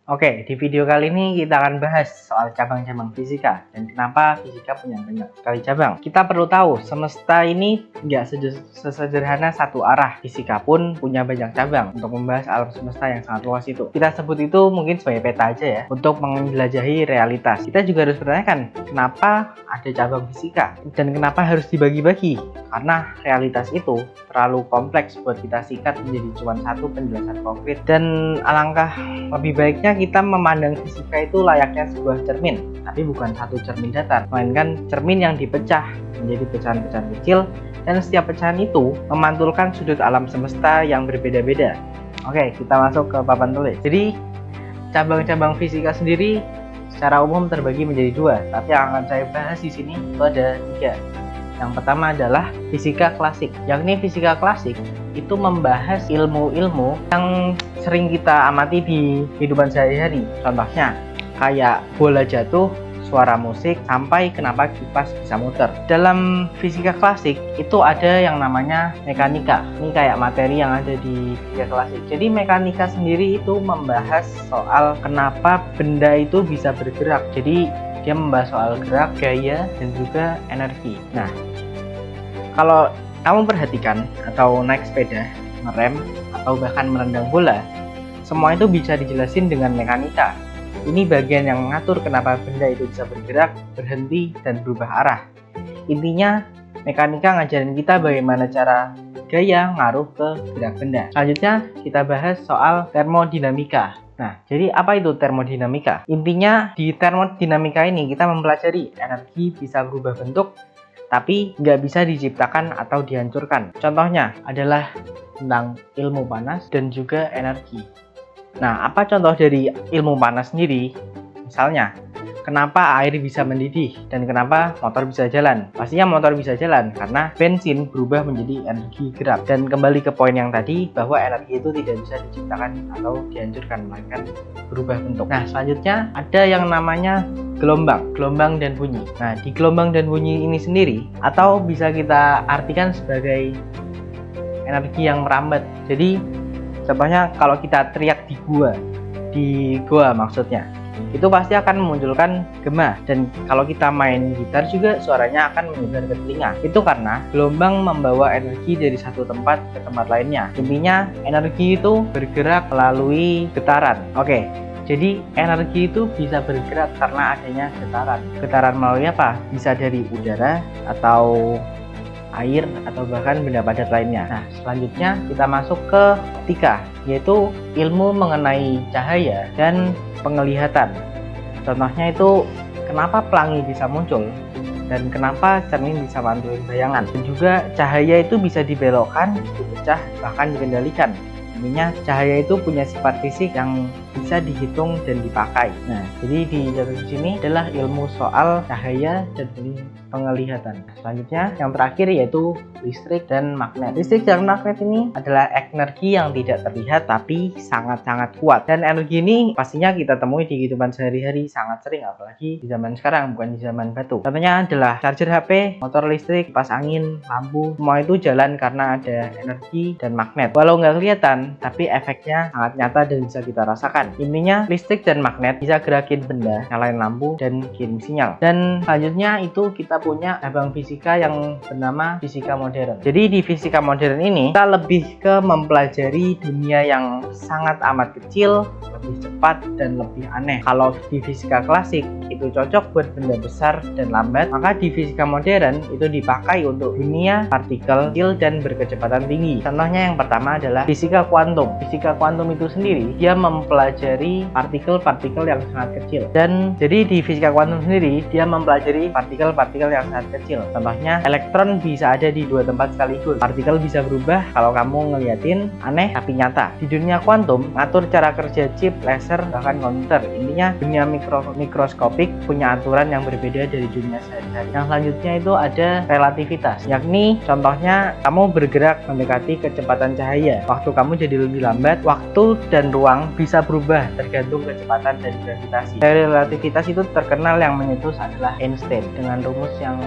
Oke, di video kali ini kita akan bahas soal cabang-cabang fisika dan kenapa fisika punya banyak sekali cabang. Kita perlu tahu, semesta ini nggak sesederhana satu arah. Fisika pun punya banyak cabang untuk membahas alam semesta yang sangat luas itu. Kita sebut itu mungkin sebagai peta aja ya, untuk menjelajahi realitas. Kita juga harus bertanyakan, kenapa ada cabang fisika dan kenapa harus dibagi-bagi? Karena realitas itu terlalu kompleks buat kita sikat menjadi cuma satu penjelasan konkret, dan alangkah lebih baiknya kita memandang fisika itu layaknya sebuah cermin, tapi bukan satu cermin datar, melainkan cermin yang dipecah menjadi pecahan-pecahan kecil, dan setiap pecahan itu memantulkan sudut alam semesta yang berbeda-beda. Oke, kita masuk ke papan tulis. Jadi cabang-cabang fisika sendiri secara umum terbagi menjadi dua, tapi yang akan saya bahas di sini itu ada tiga. Yang pertama adalah fisika klasik, yakni fisika klasik itu membahas ilmu-ilmu yang sering kita amati di kehidupan sehari-hari. Contohnya kayak bola jatuh, suara musik, sampai kenapa kipas bisa muter. Dalam fisika klasik itu ada yang namanya mekanika. Ini kayak materi yang ada di fisika klasik. Jadi mekanika sendiri itu membahas soal kenapa benda itu bisa bergerak. Jadi dia membahas soal gerak, gaya, dan juga energi. Nah, kalau kamu perhatikan atau naik sepeda, ngerem, atau bahkan menendang bola, semua itu bisa dijelasin dengan mekanika. Ini bagian yang mengatur kenapa benda itu bisa bergerak, berhenti, dan berubah arah. Intinya, mekanika ngajarin kita bagaimana cara gaya ngaruh ke gerak benda. Selanjutnya, kita bahas soal termodinamika. Nah, jadi apa itu termodinamika? Intinya, di termodinamika ini kita mempelajari energi bisa berubah bentuk, tapi nggak bisa diciptakan atau dihancurkan. Contohnya adalah tentang ilmu panas dan juga energi. Nah, apa contoh dari ilmu panas sendiri? Misalnya, kenapa air bisa mendidih dan kenapa motor bisa jalan? Pastinya motor bisa jalan karena bensin berubah menjadi energi gerak. Dan kembali ke poin yang tadi, bahwa energi itu tidak bisa diciptakan atau dihancurkan, melainkan berubah bentuk. Nah, selanjutnya ada yang namanya gelombang dan bunyi. Nah, di gelombang dan bunyi ini sendiri, atau bisa kita artikan sebagai energi yang merambat. Jadi, contohnya kalau kita teriak di goa maksudnya, itu pasti akan memunculkan gema, dan kalau kita main gitar juga suaranya akan menyebar ke telinga. Itu karena gelombang membawa energi dari satu tempat ke tempat lainnya. Intinya energi itu bergerak melalui getaran. Oke, jadi energi itu bisa bergerak karena adanya getaran. Getaran melalui apa? Bisa dari udara atau air atau bahkan benda padat lainnya. Nah, selanjutnya kita masuk ke optika, yaitu ilmu mengenai cahaya dan penglihatan. Contohnya itu kenapa pelangi bisa muncul dan kenapa cermin bisa mantulin bayangan. Dan juga cahaya itu bisa dibelokkan, dipecah, bahkan dikendalikan. Intinya cahaya itu punya sifat fisik yang bisa dihitung dan dipakai. Nah, jadi di sini adalah ilmu soal cahaya dan penglihatan. Selanjutnya yang terakhir yaitu listrik dan magnet. Listrik dan magnet ini adalah energi yang tidak terlihat tapi sangat-sangat kuat. Dan energi ini pastinya kita temui di kehidupan sehari-hari sangat sering, apalagi di zaman sekarang, bukan di zaman batu. Contohnya adalah charger HP, motor listrik, kipas angin, lampu. Semua itu jalan karena ada energi dan magnet. Walau nggak kelihatan, tapi efeknya sangat nyata dan bisa kita rasakan. Intinya listrik dan magnet bisa gerakin benda, nyalain lampu, dan kirim sinyal. Dan selanjutnya itu kita punya cabang fisika yang bernama fisika modern. Jadi di fisika modern ini kita lebih ke mempelajari dunia yang sangat amat kecil, lebih cepat, dan lebih aneh. Kalau di fisika klasik itu cocok buat benda besar dan lambat, maka di fisika modern itu dipakai untuk dunia partikel kecil dan berkecepatan tinggi. Contohnya yang pertama adalah fisika kuantum. Fisika kuantum itu sendiri dia mempelajari partikel-partikel yang sangat kecil. Dan jadi di fisika kuantum sendiri dia mempelajari partikel-partikel yang sangat kecil. Contohnya elektron bisa ada di dua tempat sekaligus. Partikel bisa berubah kalau kamu ngeliatin aneh tapi nyata. Di dunia kuantum ngatur cara kerja chip, laser, bahkan komputer. Intinya dunia mikroskopik punya aturan yang berbeda dari dunia sehari-hari. Yang selanjutnya itu ada relativitas, yakni contohnya kamu bergerak mendekati kecepatan cahaya. Waktu kamu jadi lebih lambat, waktu dan ruang bisa berubah tergantung kecepatan dari gravitasi. Dari relativitas itu terkenal yang menyetus adalah Einstein dengan rumus yang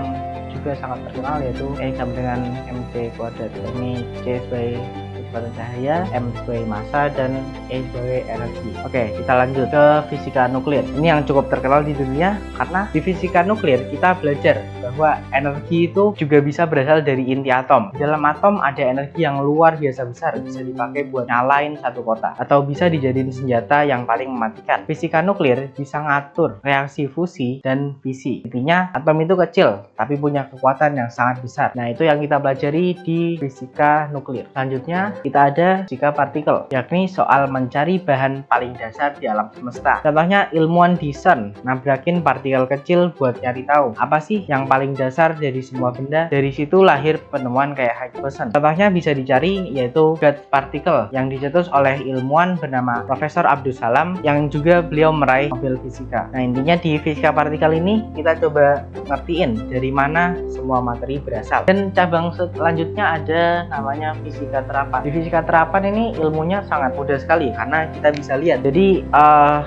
juga sangat terkenal, yaitu E sama dengan mc kuadrat, ini c sebagai kecepatan cahaya, M sebagai massa, dan E sebagai energi. Oke, kita lanjut ke fisika nuklir. Ini yang cukup terkenal di dunia karena di fisika nuklir kita belajar bahwa energi itu juga bisa berasal dari inti atom. Di dalam atom ada energi yang luar biasa besar, bisa dipakai buat nyalain satu kota atau bisa dijadiin senjata yang paling mematikan. Fisika nuklir bisa ngatur reaksi fusi dan fisi. Intinya atom itu kecil tapi punya kekuatan yang sangat besar. Nah, itu yang kita pelajari di fisika nuklir. Selanjutnya kita ada fisika partikel, yakni soal mencari bahan paling dasar di alam semesta. Contohnya ilmuwan di CERN nabrakin partikel kecil buat nyari tahu apa sih yang paling dasar dari semua benda. Dari situ lahir penemuan kayak Higgs boson. Contohnya bisa dicari yaitu God particle yang dicetus oleh ilmuwan bernama Profesor Abdus Salam yang juga beliau meraih Nobel Fisika. Nah, intinya di fisika partikel ini kita coba ngertiin dari mana semua materi berasal. Dan cabang selanjutnya ada namanya fisika terapan. Di fisika terapan ini ilmunya sangat mudah sekali karena kita bisa lihat. Jadi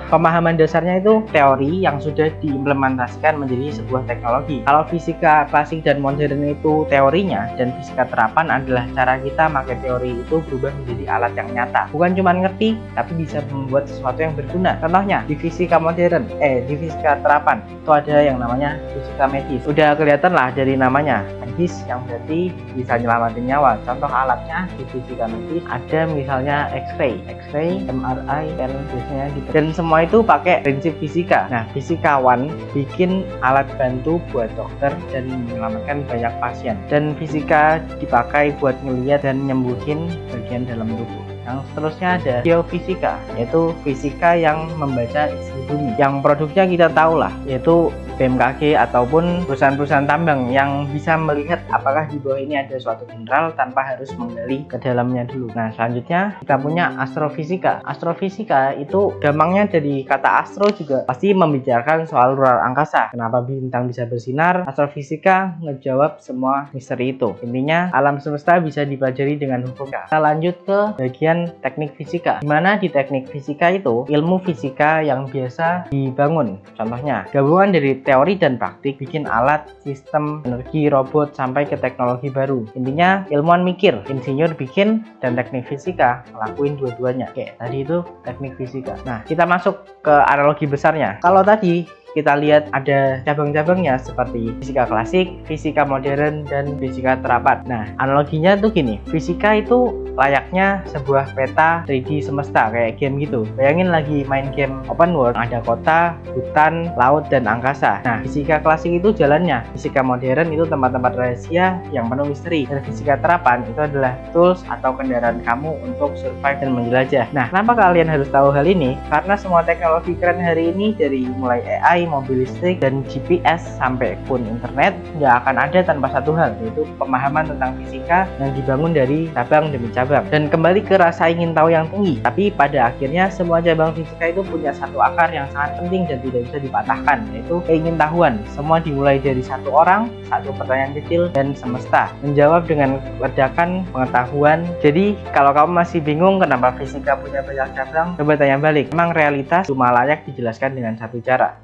pemahaman dasarnya itu teori yang sudah diimplementasikan menjadi sebuah teknologi. Kalau fisika klasik dan modern itu teorinya, dan fisika terapan adalah cara kita pakai teori itu berubah menjadi alat yang nyata. Bukan cuma ngerti, tapi bisa membuat sesuatu yang berguna. Contohnya di fisika modern, di fisika terapan itu ada yang namanya fisika medis. Udah kelihatan lah dari namanya, medis yang berarti bisa nyelamatin nyawa. Contoh alatnya di fisika medis ada misalnya X-ray, MRI, dan biasanya gitu. Dan semua itu pakai prinsip fisika. Nah, fisikawan bikin alat bantu buat dokter dan menyelamatkan banyak pasien. Dan fisika dipakai buat ngelihat dan nyembuhin bagian dalam tubuh. Yang seterusnya ada geofisika, yaitu fisika yang membaca isi bumi. Yang produknya kita tahu lah, yaitu BMKG ataupun perusahaan-perusahaan tambang yang bisa melihat apakah di bawah ini ada suatu mineral tanpa harus menggali ke dalamnya dulu. Nah, selanjutnya kita punya astrofisika. Astrofisika itu gampangnya dari kata astro juga pasti membicarakan soal luar angkasa. Kenapa bintang bisa bersinar? Astrofisika ngejawab semua misteri itu. Intinya alam semesta bisa dipelajari dengan hukum. Kita lanjut ke bagian teknik fisika. Dimana di teknik fisika itu ilmu fisika yang biasa dibangun. Contohnya gabungan dari teori dan praktik bikin alat, sistem, energi, robot, sampai ke teknologi baru. Intinya ilmuwan mikir, insinyur bikin, dan teknik fisika ngelakuin dua-duanya. Oke, tadi itu teknik fisika. Nah, kita masuk ke analogi besarnya. Kalau tadi kita lihat ada cabang-cabangnya seperti fisika klasik, fisika modern, dan fisika terapan. Nah, analoginya tuh gini, fisika itu layaknya sebuah peta 3D semesta kayak game gitu. Bayangin lagi main game open world, ada kota, hutan, laut, dan angkasa. Nah, fisika klasik itu jalannya, fisika modern itu tempat-tempat rahasia yang penuh misteri, dan fisika terapan itu adalah tools atau kendaraan kamu untuk survive dan menjelajah. Nah, kenapa kalian harus tahu hal ini? Karena semua teknologi keren hari ini, dari mulai AI, mobil listrik, dan GPS sampai pun internet, nggak akan ada tanpa satu hal, yaitu pemahaman tentang fisika yang dibangun dari cabang demi cabang. Dan kembali ke rasa ingin tahu yang tinggi, tapi pada akhirnya semua cabang fisika itu punya satu akar yang sangat penting dan tidak bisa dipatahkan, yaitu keingintahuan. Semua dimulai dari satu orang, satu pertanyaan kecil, dan semesta menjawab dengan ledakan pengetahuan. Jadi kalau kamu masih bingung kenapa fisika punya banyak cabang, coba tanya balik, memang realitas cuma layak dijelaskan dengan satu cara.